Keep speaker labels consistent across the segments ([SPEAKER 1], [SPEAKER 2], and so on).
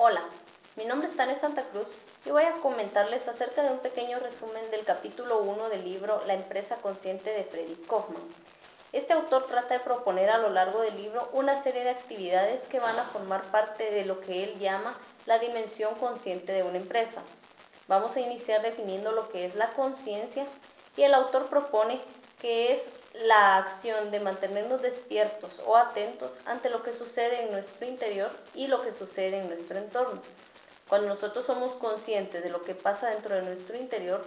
[SPEAKER 1] Hola, mi nombre es Tania Santa Cruz y voy a comentarles acerca de un pequeño resumen del capítulo 1 del libro La empresa consciente de Freddy Kaufman. Este autor trata de proponer a lo largo del libro una serie de actividades que van a formar parte de lo que él llama la dimensión consciente de una empresa. Vamos a iniciar definiendo lo que es la conciencia y el autor propone que es la acción de mantenernos despiertos o atentos ante lo que sucede en nuestro interior y lo que sucede en nuestro entorno. Cuando nosotros somos conscientes de lo que pasa dentro de nuestro interior,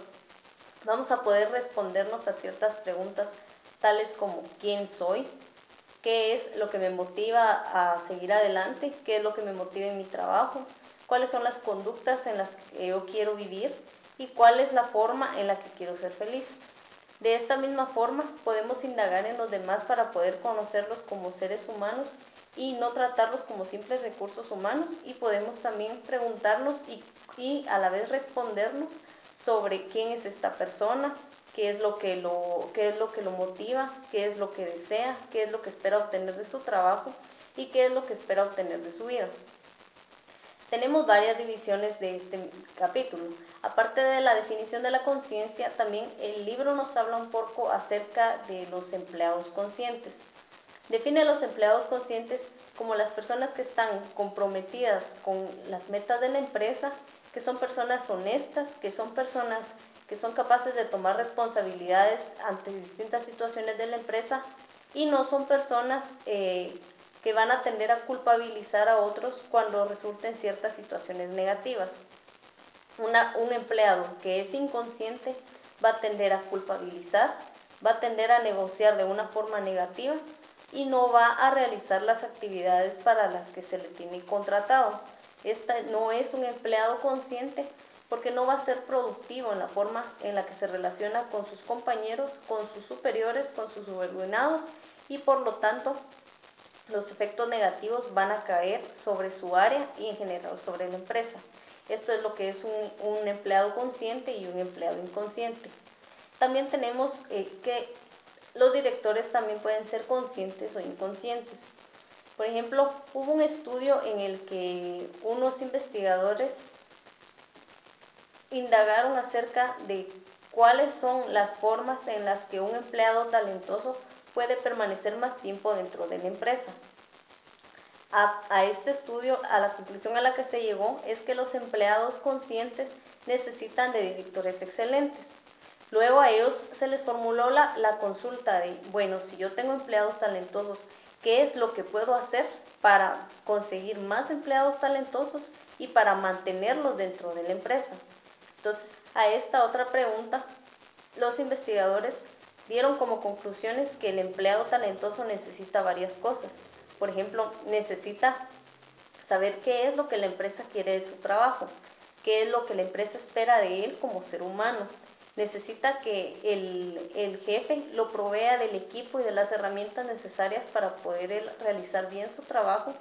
[SPEAKER 1] vamos a poder respondernos a ciertas preguntas tales como ¿quién soy? ¿Qué es lo que me motiva a seguir adelante? ¿Qué es lo que me motiva en mi trabajo? ¿Cuáles son las conductas en las que yo quiero vivir? ¿Y cuál es la forma en la que quiero ser feliz? De esta misma forma, podemos indagar en los demás para poder conocerlos como seres humanos y no tratarlos como simples recursos humanos, y podemos también preguntarnos y a la vez respondernos sobre quién es esta persona, qué es lo que lo motiva, qué es lo que desea, qué es lo que espera obtener de su trabajo y qué es lo que espera obtener de su vida. Tenemos varias divisiones de este capítulo. Aparte de la definición de la conciencia, también el libro nos habla un poco acerca de los empleados conscientes. Define a los empleados conscientes como las personas que están comprometidas con las metas de la empresa, que son personas honestas, que son personas que son capaces de tomar responsabilidades ante distintas situaciones de la empresa y no son personas que van a tender a culpabilizar a otros cuando resulten ciertas situaciones negativas. Un empleado que es inconsciente va a tender a culpabilizar, va a tender a negociar de una forma negativa y no va a realizar las actividades para las que se le tiene contratado. Este no es un empleado consciente porque no va a ser productivo en la forma en la que se relaciona con sus compañeros, con sus superiores, con sus subordinados, y por lo tanto los efectos negativos van a caer sobre su área y en general sobre la empresa. Esto es lo que es un empleado consciente y un empleado inconsciente. También tenemos que los directores también pueden ser conscientes o inconscientes. Por ejemplo, hubo un estudio en el que unos investigadores indagaron acerca de cuáles son las formas en las que un empleado talentoso puede permanecer más tiempo dentro de la empresa. A este estudio, a la conclusión a la que se llegó es que los empleados conscientes necesitan de directores excelentes. Luego a ellos se les formuló la consulta de, bueno, si yo tengo empleados talentosos, ¿qué es lo que puedo hacer para conseguir más empleados talentosos y para mantenerlos dentro de la empresa? Entonces, a esta otra pregunta, los investigadores dieron como conclusiones que el empleado talentoso necesita varias cosas. Por ejemplo, necesita saber qué es lo que la empresa quiere de su trabajo, qué es lo que la empresa espera de él como ser humano. Necesita que el jefe lo provea del equipo y de las herramientas necesarias para poder él realizar bien su trabajo.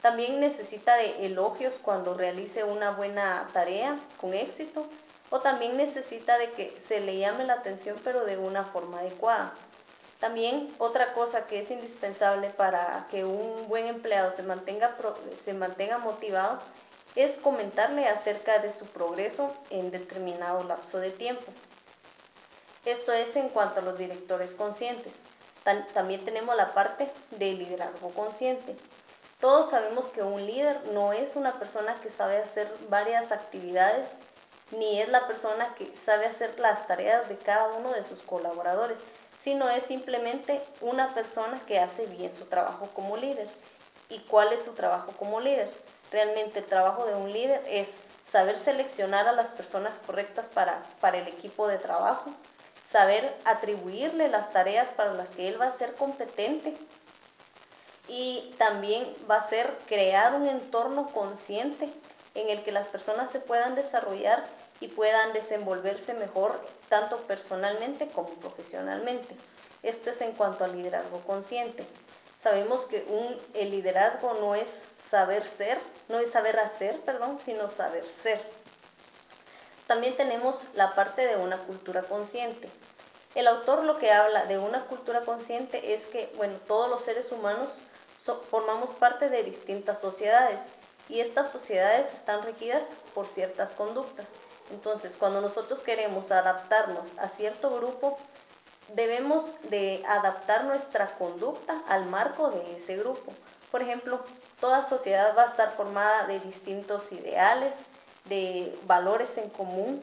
[SPEAKER 1] También necesita de elogios cuando realice una buena tarea con éxito, o también necesita de que se le llame la atención pero de una forma adecuada. También otra cosa que es indispensable para que un buen empleado se mantenga motivado es comentarle acerca de su progreso en determinado lapso de tiempo. Esto es en cuanto a los directores conscientes. También tenemos la parte del liderazgo consciente. Todos sabemos que un líder no es una persona que sabe hacer varias actividades, ni es la persona que sabe hacer las tareas de cada uno de sus colaboradores, sino es simplemente una persona que hace bien su trabajo como líder. ¿Y cuál es su trabajo como líder? Realmente el trabajo de un líder es saber seleccionar a las personas correctas para el equipo de trabajo, saber atribuirle las tareas para las que él va a ser competente, y también va a ser crear un entorno consciente en el que las personas se puedan desarrollar y puedan desenvolverse mejor tanto personalmente como profesionalmente. Esto es en cuanto al liderazgo consciente. Sabemos que el liderazgo no es saber ser, no es saber hacer, sino saber ser. También tenemos la parte de una cultura consciente. El autor lo que habla de una cultura consciente es que, bueno, todos los seres humanos formamos parte de distintas sociedades y estas sociedades están regidas por ciertas conductas. Entonces, cuando nosotros queremos adaptarnos a cierto grupo, debemos de adaptar nuestra conducta al marco de ese grupo. Por ejemplo, toda sociedad va a estar formada de distintos ideales, de valores en común,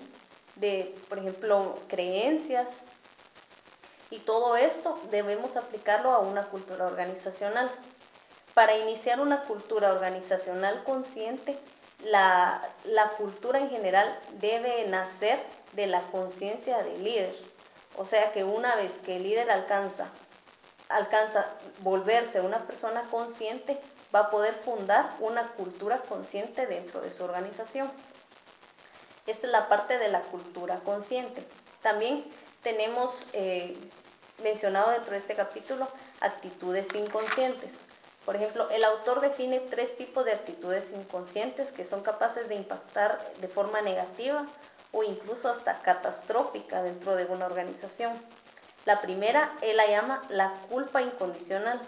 [SPEAKER 1] de, por ejemplo, creencias, y todo esto debemos aplicarlo a una cultura organizacional. Para iniciar una cultura organizacional consciente, la cultura en general debe nacer de la conciencia del líder. O sea que una vez que el líder alcanza volverse una persona consciente, va a poder fundar una cultura consciente dentro de su organización. Esta es la parte de la cultura consciente. También tenemos mencionado dentro de este capítulo actitudes inconscientes. Por ejemplo, el autor define 3 tipos de actitudes inconscientes que son capaces de impactar de forma negativa o incluso hasta catastrófica dentro de una organización. La primera, él la llama la culpa incondicional.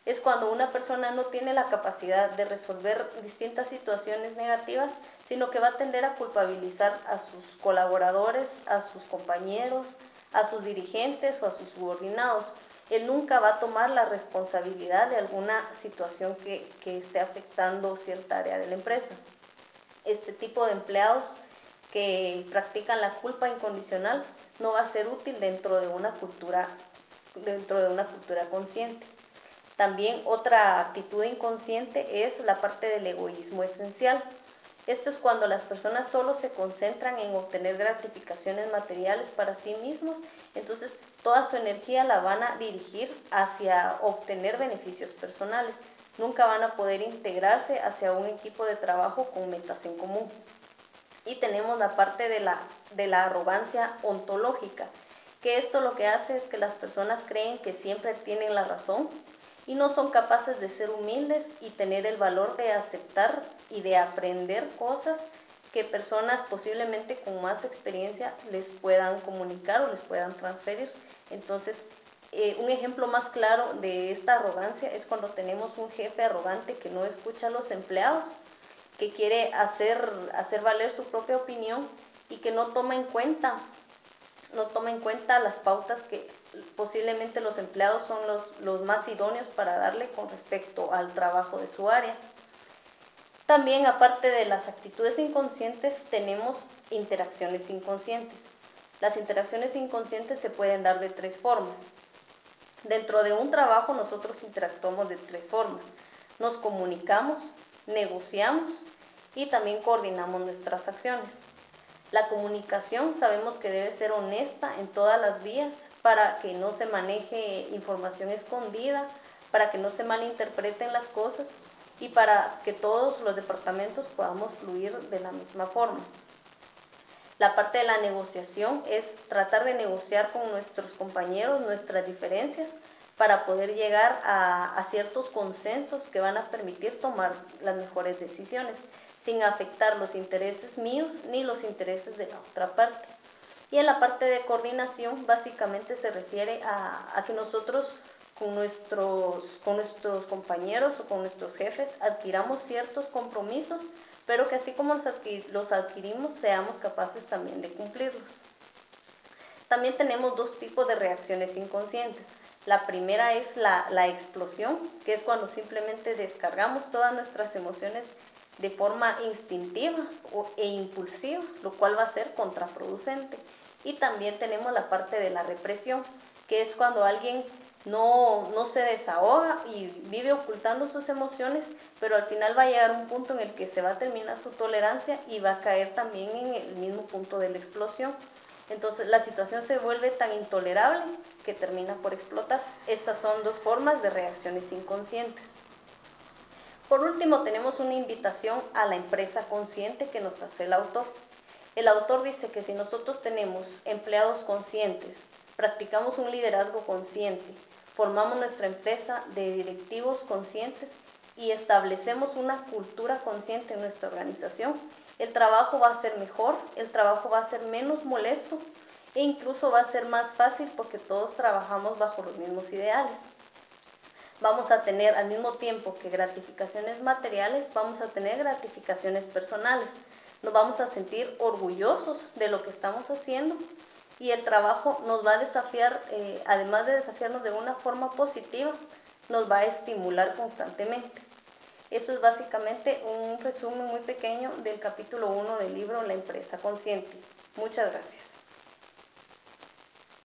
[SPEAKER 1] Es cuando una persona no tiene la capacidad de resolver distintas situaciones negativas, sino que va a tender a culpabilizar a sus colaboradores, a sus compañeros, a sus dirigentes o a sus subordinados. Él nunca va a tomar la responsabilidad de alguna situación que esté afectando cierta área de la empresa. Este tipo de empleados que practican la culpa incondicional no va a ser útil dentro de una cultura consciente. También otra actitud inconsciente es la parte del egoísmo esencial. Esto es cuando las personas solo se concentran en obtener gratificaciones materiales para sí mismos, entonces toda su energía la van a dirigir hacia obtener beneficios personales. Nunca van a poder integrarse hacia un equipo de trabajo con metas en común. Y tenemos la parte de la arrogancia ontológica, que esto lo que hace es que las personas creen que siempre tienen la razón y no son capaces de ser humildes y tener el valor de aceptar y de aprender cosas que personas posiblemente con más experiencia les puedan comunicar o les puedan transferir. Entonces, un ejemplo más claro de esta arrogancia es cuando tenemos un jefe arrogante que no escucha a los empleados, que quiere hacer valer su propia opinión y que no toma en cuenta las pautas que posiblemente los empleados son los más idóneos para darle con respecto al trabajo de su área. También, aparte de las actitudes inconscientes, tenemos interacciones inconscientes. Las interacciones inconscientes se pueden dar de 3 formas. Dentro de un trabajo nosotros interactuamos de 3 formas. Nos comunicamos, negociamos y también coordinamos nuestras acciones. La comunicación sabemos que debe ser honesta en todas las vías para que no se maneje información escondida, para que no se malinterpreten las cosas y para que todos los departamentos podamos fluir de la misma forma. La parte de la negociación es tratar de negociar con nuestros compañeros nuestras diferencias para poder llegar a ciertos consensos que van a permitir tomar las mejores decisiones, sin afectar los intereses míos ni los intereses de la otra parte. Y en la parte de coordinación básicamente se refiere a que nosotros con nuestros compañeros o con nuestros jefes adquiramos ciertos compromisos, pero que así como los adquirimos seamos capaces también de cumplirlos. También tenemos 2 tipos de reacciones inconscientes. La primera es la explosión, que es cuando simplemente descargamos todas nuestras emociones de forma instintiva e impulsiva, lo cual va a ser contraproducente. Y también tenemos la parte de la represión, que es cuando alguien no se desahoga y vive ocultando sus emociones, pero al final va a llegar un punto en el que se va a terminar su tolerancia y va a caer también en el mismo punto de la explosión. Entonces la situación se vuelve tan intolerable que termina por explotar. Estas son 2 formas de reacciones inconscientes. Por último, tenemos una invitación a la empresa consciente que nos hace el autor. El autor dice que si nosotros tenemos empleados conscientes, practicamos un liderazgo consciente, formamos nuestra empresa de directivos conscientes y establecemos una cultura consciente en nuestra organización, el trabajo va a ser mejor, el trabajo va a ser menos molesto e incluso va a ser más fácil porque todos trabajamos bajo los mismos ideales. Vamos a tener al mismo tiempo que gratificaciones materiales, vamos a tener gratificaciones personales. Nos vamos a sentir orgullosos de lo que estamos haciendo y el trabajo nos va a desafiar, además de desafiarnos de una forma positiva, nos va a estimular constantemente. Eso es básicamente un resumen muy pequeño del capítulo 1 del libro La empresa consciente. Muchas gracias.